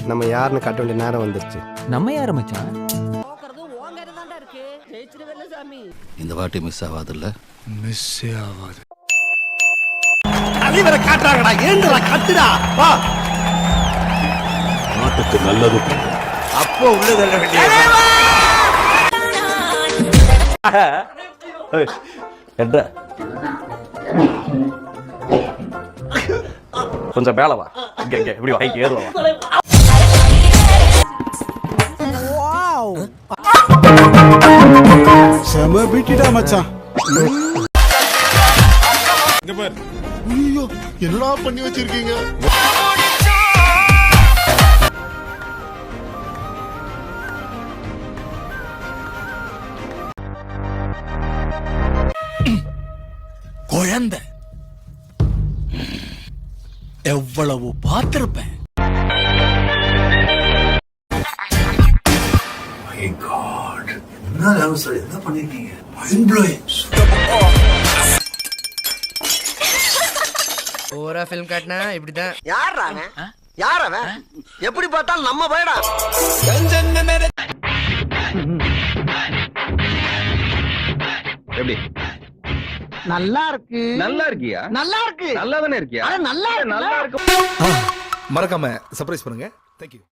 நம்ம யாருன்னு காட்ட வேண்டிய நேரம் வந்துருச்சு. நம்ம யாரு மச்சான்? இந்த வாட்டி மிஸ் ஆகாதுல்ல? மிஸ் ஆகாது. தலைவரை காட்டுறாங்கடா, ஏண்டுடா கட்டுடா வா. நாட்டுக்கு நல்லது அப்போ உள்ளதல்ல வேண்டிய என்ற கொஞ்சம் மேல வா. இங்க இங்க இப்படி வாங்கி ஏறுவா. செம பீட்டிடா மச்சான். ஐயோ என்னடா பண்ணி வச்சிருக்கீங்க? குழந்தை எவ்வளவு பார்த்திருப்பேன். என்ன பண்ணிருக்கீங்க? Mind blowing. ஓரா ஃபிலிம் காட்டினா இப்படிதான். யார் அவன்? யார் அவன்? எப்படி பார்த்தாலும் நம்ம பயடா. எப்படி நல்லா இருக்கு. நல்லா இருக்கியா? நல்லா இருக்கு. நல்லா தானே இருக்கியா? நல்லா நல்லா இருக்கு. மறக்காம சர்ப்ரைஸ் பண்ணுங்க. தேங்க்யூ.